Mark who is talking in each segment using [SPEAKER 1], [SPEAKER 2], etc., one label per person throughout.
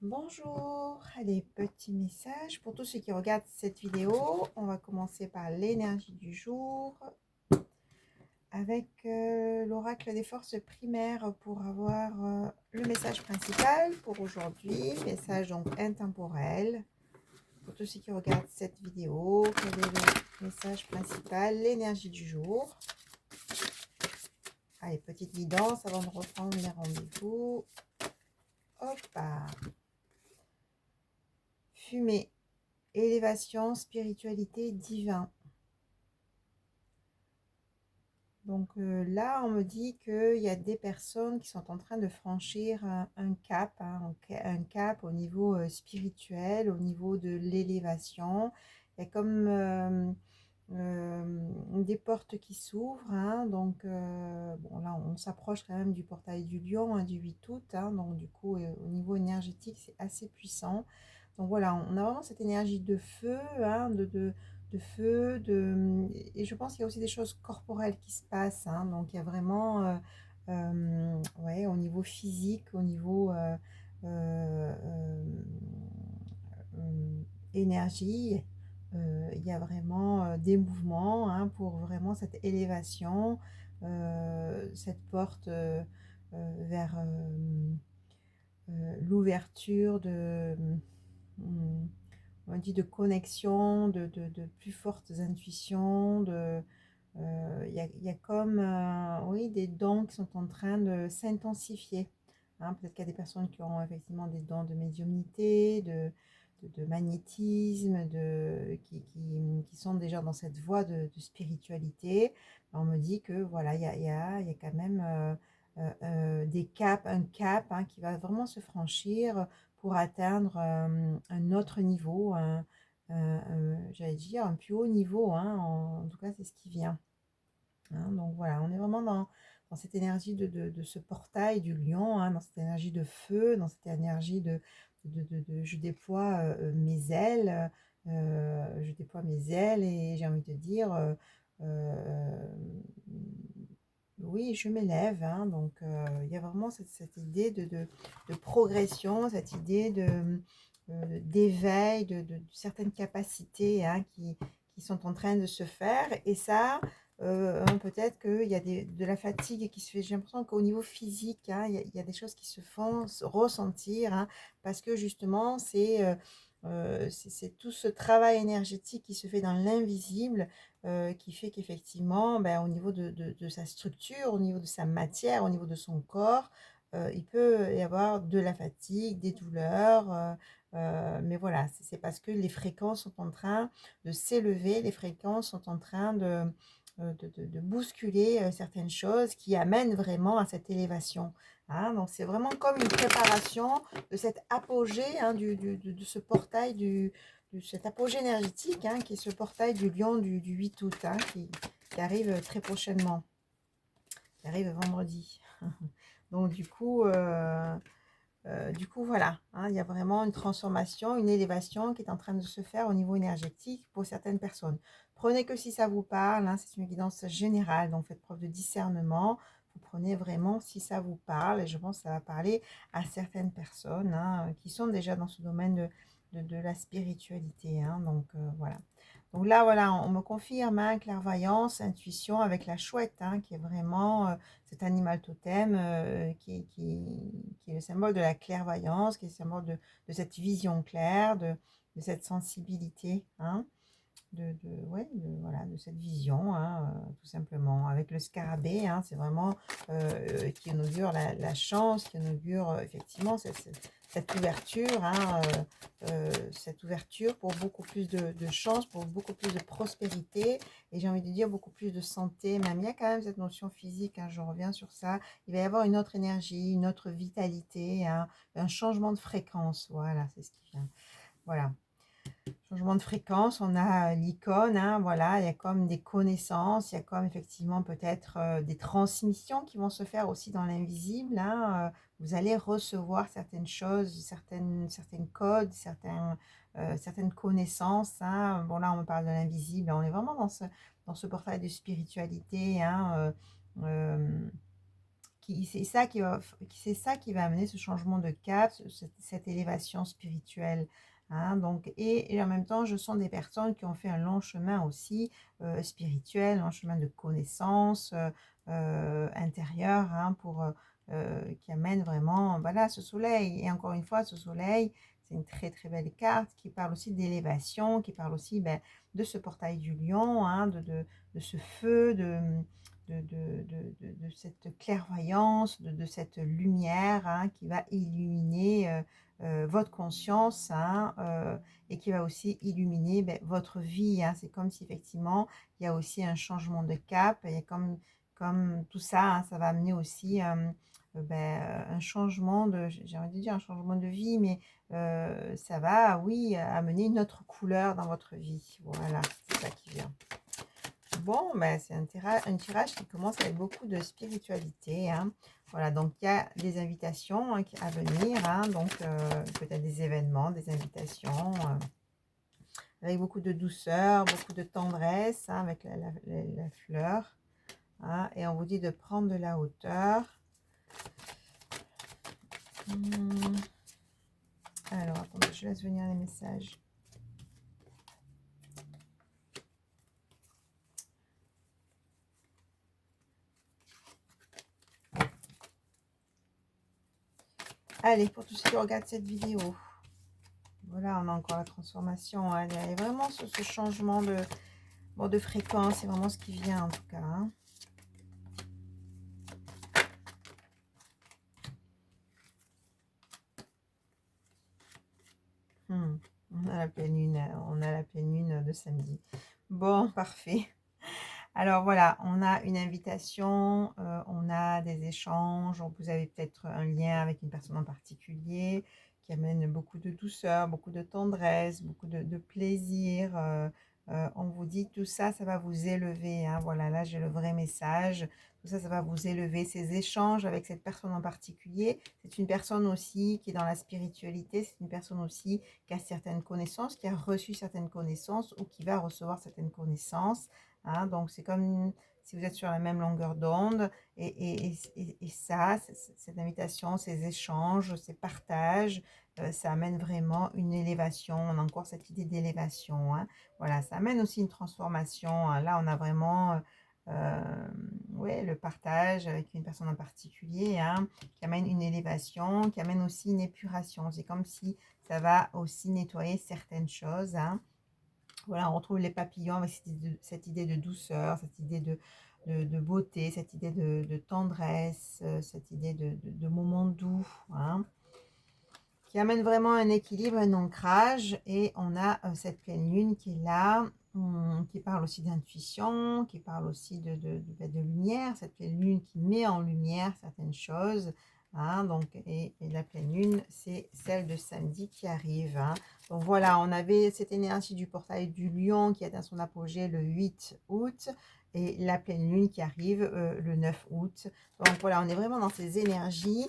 [SPEAKER 1] Bonjour, allez, petit message pour tous ceux qui regardent cette vidéo. On va commencer par l'énergie du jour avec l'oracle des forces primaires pour avoir le message principal pour aujourd'hui, message donc intemporel. Pour tous ceux qui regardent cette vidéo, quel est le message principal, l'énergie du jour. Allez, petite guidance avant de reprendre les rendez-vous. Hop, fumée, élévation, spiritualité, divin. Donc là, on me dit qu'il y a des personnes qui sont en train de franchir un cap, hein, un cap au niveau spirituel, au niveau de l'élévation. Il y a comme des portes qui s'ouvrent, hein, donc bon là, on s'approche quand même du portail du lion, hein, du 8 août, hein, donc du coup, au niveau énergétique, c'est assez puissant. Donc voilà, on a vraiment cette énergie de feu, hein, de feu, et je pense qu'il y a aussi des choses corporelles qui se passent, hein, donc il y a vraiment, ouais, au niveau physique, au niveau euh, euh, énergie, il y a vraiment des mouvements, hein, pour vraiment cette élévation, cette porte vers l'ouverture de, on dit, de connexion, de plus fortes intuitions, il y a comme oui, des dons qui sont en train de s'intensifier. Hein. Peut-être qu'il y a des personnes qui ont effectivement des dons de médiumnité, de magnétisme, qui sont déjà dans cette voie de spiritualité. On me dit que voilà, il y a quand même des caps, un cap, hein, qui va vraiment se franchir pour atteindre un autre niveau, j'allais dire un plus haut niveau, hein, en tout cas c'est ce qui vient. Hein. Donc voilà, on est vraiment dans cette énergie de ce portail du lion, hein, dans cette énergie de feu, dans cette énergie je déploie mes ailes, je déploie mes ailes et j'ai envie de dire, euh, oui, je m'élève, hein. Donc il y a vraiment cette idée de progression, cette idée d'éveil, de certaines capacités, hein, qui sont en train de se faire. Et ça, hein, peut-être qu'il y a de la fatigue qui se fait. J'ai l'impression qu'au niveau physique, hein, il y a des choses qui se font ressentir, hein, parce que justement, c'est tout ce travail énergétique qui se fait dans l'invisible, qui fait qu'effectivement, ben, au niveau de sa structure, au niveau de sa matière, au niveau de son corps, il peut y avoir de la fatigue, des douleurs, mais voilà, c'est parce que les fréquences sont en train de s'élever, les fréquences sont en train de bousculer certaines choses qui amènent vraiment à cette élévation. Hein. Donc c'est vraiment comme une préparation de cet apogée, hein, de ce portail, de cet apogée énergétique, hein, qui est ce portail du lion du 8 août, hein, qui arrive très prochainement, qui arrive vendredi. Donc du coup, voilà, hein, il y a vraiment une transformation, une élévation qui est en train de se faire au niveau énergétique pour certaines personnes. Prenez que si ça vous parle, hein, c'est une guidance générale, donc faites preuve de discernement. Vous prenez vraiment si ça vous parle, et je pense que ça va parler à certaines personnes, hein, qui sont déjà dans ce domaine de la spiritualité. Hein, donc voilà. Donc là, voilà, on me confirme, hein, clairvoyance, intuition avec la chouette, hein, qui est vraiment cet animal totem, qui est le symbole de la clairvoyance, qui est le symbole de cette vision claire, de cette sensibilité, hein, ouais, voilà, de cette vision, hein, tout simplement. Avec le scarabée, hein, c'est vraiment qui inaugure la chance, qui inaugure effectivement cette ouverture, hein, cette ouverture pour beaucoup plus de chance, pour beaucoup plus de prospérité, et j'ai envie de dire beaucoup plus de santé. Même il y a quand même cette notion physique, hein, je reviens sur ça. Il va y avoir une autre énergie, une autre vitalité, hein, un changement de fréquence. Voilà, c'est ce qui vient. Voilà. Changement de fréquence, on a l'icône, hein, voilà, il y a comme des connaissances, il y a comme effectivement peut-être des transmissions qui vont se faire aussi dans l'invisible, hein, vous allez recevoir certaines choses, certains codes, certaines connaissances, hein. Bon là on me parle de l'invisible, on est vraiment dans ce portail de spiritualité, hein, c'est ça qui va amener ce changement de cap, cette élévation spirituelle. Hein, donc, et en même temps, je sens des personnes qui ont fait un long chemin aussi spirituel, un chemin de connaissance intérieure, hein, qui amène vraiment voilà, ce soleil. Et encore une fois, ce soleil, c'est une très très belle carte qui parle aussi d'élévation, qui parle aussi de ce portail du lion, hein, de ce feu, de cette clairvoyance, de cette lumière hein, qui va illuminer votre conscience hein, et qui va aussi illuminer votre vie. Hein. C'est comme si effectivement il y a aussi un changement de cap et comme tout ça, hein, ça va amener aussi un changement de, j'ai envie de dire un changement de vie, mais ça va, oui, amener une autre couleur dans votre vie. Voilà, c'est ça qui vient. Bon, ben, c'est un tirage qui commence avec beaucoup de spiritualité. Hein. Voilà, donc il y a des invitations hein, à venir, hein, donc peut-être des événements, des invitations, avec beaucoup de douceur, beaucoup de tendresse, hein, avec la fleur. Hein, et on vous dit de prendre de la hauteur. Alors, attendez, je laisse venir les messages. Allez, pour tous ceux qui regardent cette vidéo, voilà, on a encore la transformation. Hein. Il y a vraiment ce changement de fréquence, c'est vraiment ce qui vient en tout cas. Hein. On a la pleine lune de samedi. Bon, parfait. Alors voilà, on a une invitation, on a des échanges, vous avez peut-être un lien avec une personne en particulier qui amène beaucoup de douceur, beaucoup de tendresse, beaucoup de plaisir. On vous dit tout ça, ça va vous élever. Hein, voilà, là j'ai le vrai message. Tout ça, ça va vous élever. Ces échanges avec cette personne en particulier, c'est une personne aussi qui est dans la spiritualité, c'est une personne aussi qui a certaines connaissances, qui a reçu certaines connaissances ou qui va recevoir certaines connaissances. Hein, donc, c'est comme si vous êtes sur la même longueur d'onde. Et ça, cette invitation, ces échanges, ces partages, ça amène vraiment une élévation. On a encore cette idée d'élévation. Hein. Voilà, ça amène aussi une transformation. Hein. Là, on a vraiment ouais, le partage avec une personne en particulier hein, qui amène une élévation, qui amène aussi une épuration. C'est comme si ça va aussi nettoyer certaines choses. Hein. Voilà, on retrouve les papillons avec cette idée de douceur, cette idée de beauté, cette idée de tendresse, cette idée de moments doux, hein, qui amène vraiment un équilibre, un ancrage. Et on a cette pleine lune qui est là, qui parle aussi d'intuition, qui parle aussi de lumière, cette pleine lune qui met en lumière certaines choses. Hein, donc, et la pleine lune, c'est celle de samedi qui arrive. Hein. Donc voilà, on avait cette énergie du portail du lion qui atteint son apogée le 8 août et la pleine lune qui arrive le 9 août. Donc voilà, on est vraiment dans ces énergies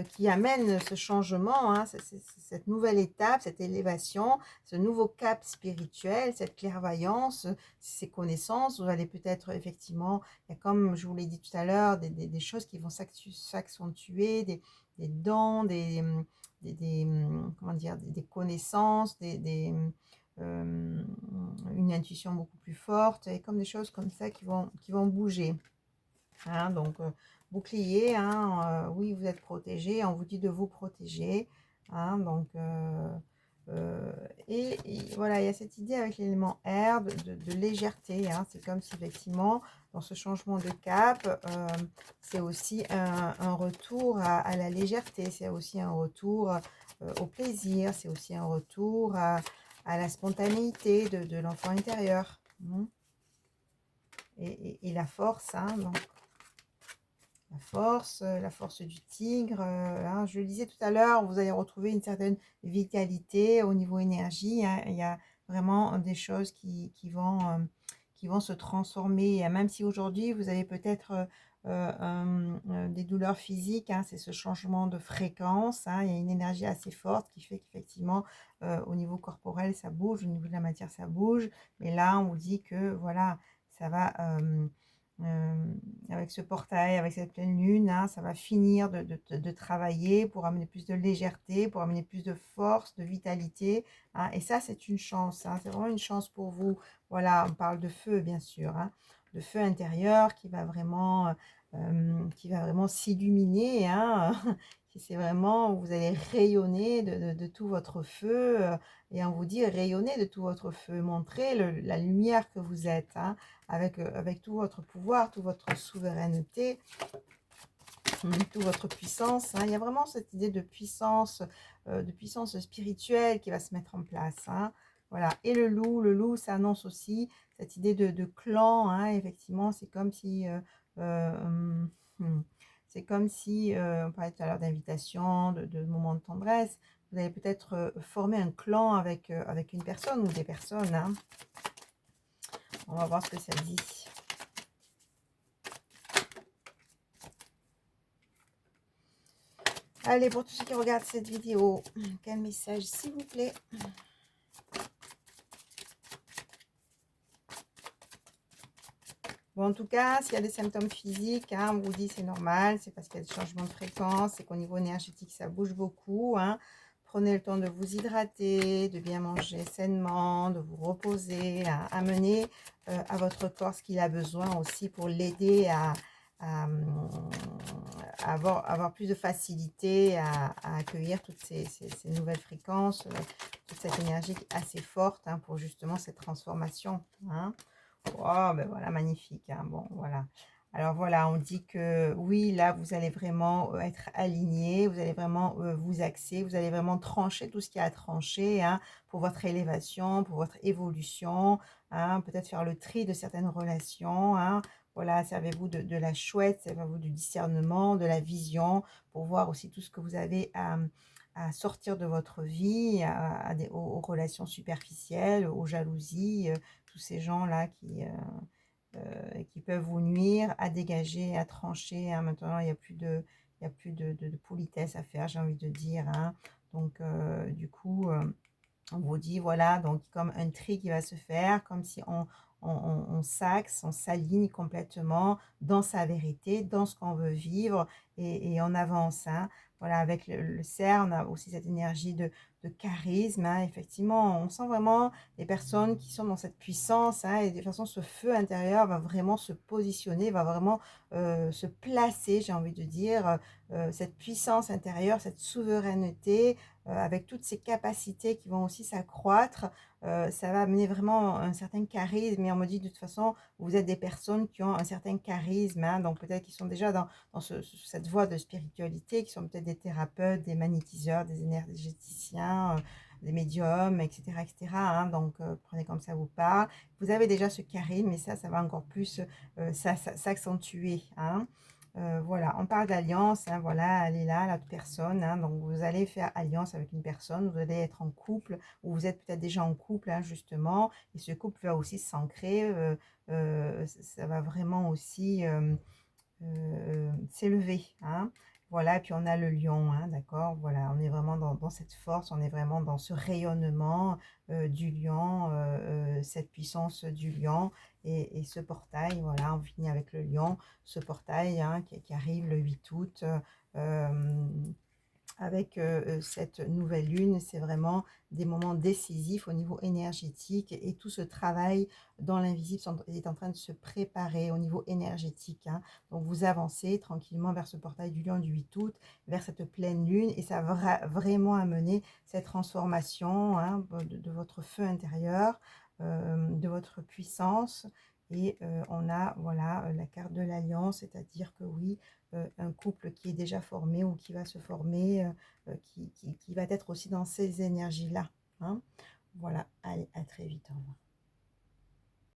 [SPEAKER 1] qui amènent ce changement, hein, cette nouvelle étape, cette élévation, ce nouveau cap spirituel, cette clairvoyance, ces connaissances. Vous allez peut-être effectivement, il y a comme je vous l'ai dit tout à l'heure, des choses qui vont s'accentuer, des dons, comment dire, des connaissances, une intuition beaucoup plus forte, et comme des choses comme ça qui vont bouger. Hein, donc, bouclier, hein, oui, vous êtes protégé, on vous dit de vous protéger. Hein, donc, et voilà, il y a cette idée avec l'élément herbe de légèreté. Hein, c'est comme si effectivement, dans ce changement de cap, c'est aussi un retour à la légèreté, c'est aussi un retour au plaisir, c'est aussi un retour à la spontanéité de l'enfant intérieur. Et la force, hein, donc, la force du tigre. Hein, je le disais tout à l'heure, vous allez retrouver une certaine vitalité au niveau énergie. Hein, il y a vraiment des choses qui vont se transformer. Et même si aujourd'hui, vous avez peut-être des douleurs physiques, hein, c'est ce changement de fréquence. Hein, il y a une énergie assez forte qui fait qu'effectivement, au niveau corporel, ça bouge, au niveau de la matière, ça bouge. Mais là, on vous dit que voilà, ça va Avec ce portail, avec cette pleine lune, hein, ça va finir de travailler pour amener plus de légèreté, pour amener plus de force, de vitalité, hein. Et ça, c'est une chance, hein, c'est vraiment une chance pour vous. Voilà, on parle de feu, bien sûr, hein, de feu intérieur qui va vraiment s'illuminer, hein, c'est vraiment, vous allez rayonner de tout votre feu, et on vous dit rayonner de tout votre feu, montrer la lumière que vous êtes, hein, avec tout votre pouvoir, toute votre souveraineté, toute votre puissance, hein. Il y a vraiment cette idée de puissance spirituelle qui va se mettre en place, hein. Voilà. Et le loup, ça annonce aussi cette idée de clan, hein. Effectivement, c'est comme si, hum, hum, c'est comme si, on parlait tout à l'heure d'invitation, de moments de tendresse. Vous allez peut-être former un clan avec une personne ou des personnes, hein. On va voir ce que ça dit. Allez, pour tous ceux qui regardent cette vidéo, quel message, s'il vous plaît? Bon, en tout cas, s'il y a des symptômes physiques, hein, on vous dit c'est normal, c'est parce qu'il y a des changements de fréquence, c'est qu'au niveau énergétique, ça bouge beaucoup, hein. Prenez le temps de vous hydrater, de bien manger sainement, de vous reposer, hein. Amener à votre corps ce qu'il a besoin aussi pour l'aider à avoir plus de facilité à accueillir toutes ces nouvelles fréquences, toute cette énergie assez forte, hein, pour justement cette transformation, hein. Oh, ben voilà, magnifique, hein. Bon, voilà. Alors voilà, on dit que oui, là, vous allez vraiment être aligné, vous allez vraiment vous axer, vous allez vraiment trancher tout ce qu'il y a à trancher, hein, pour votre élévation, pour votre évolution, hein, peut-être faire le tri de certaines relations, hein. Voilà, servez-vous de la chouette, servez-vous du discernement, de la vision, pour voir aussi tout ce que vous avez à sortir de votre vie, aux relations superficielles, aux jalousies, tous ces gens-là qui peuvent vous nuire, à dégager, à trancher, hein. Maintenant, il y a plus de politesse à faire, j'ai envie de dire, hein. Donc, du coup, on vous dit, voilà, donc comme un tri qui va se faire, comme si on s'axe, on s'aligne complètement dans sa vérité, dans ce qu'on veut vivre, et on avance, hein. Voilà, avec le cerf, on a aussi cette énergie de charisme, hein. Effectivement, on sent vraiment les personnes qui sont dans cette puissance, hein, et de toute façon, ce feu intérieur va vraiment se positionner, va vraiment se placer, j'ai envie de dire, cette puissance intérieure, cette souveraineté, avec toutes ces capacités qui vont aussi s'accroître, ça va amener vraiment un certain charisme. Et on me dit de toute façon, vous êtes des personnes qui ont un certain charisme, hein, donc peut-être qu'ils sont déjà dans cette voie de spiritualité, qui sont peut-être des thérapeutes, des magnétiseurs, des énergéticiens, des médiums, etc., etc., hein. Donc prenez comme ça vous parle. Vous avez déjà ce charisme, mais ça va encore plus s'accentuer, hein. Voilà, on parle d'alliance, hein, voilà, elle est là, la personne, hein, donc vous allez faire alliance avec une personne, vous allez être en couple, ou vous êtes peut-être déjà en couple, hein, justement, et ce couple va aussi s'ancrer, ça va vraiment aussi s'élever, hein. Voilà, et puis on a le lion, hein, d'accord, voilà, on est vraiment dans cette force, on est vraiment dans ce rayonnement du lion, cette puissance du lion, et ce portail, voilà, on finit avec le lion, ce portail, hein, qui arrive le 8 août, euh, avec cette nouvelle lune. C'est vraiment des moments décisifs au niveau énergétique, et tout ce travail dans l'invisible est en train de se préparer au niveau énergétique, hein. Donc vous avancez tranquillement vers ce portail du lion du 8 août, vers cette pleine lune, et ça va vraiment amener cette transformation, hein, de votre feu intérieur, de votre puissance. Et on a, voilà, la carte de l'alliance, c'est-à-dire que oui, un couple qui est déjà formé ou qui va se former, qui va être aussi dans ces énergies-là, hein. Voilà, allez, à très vite, au revoir.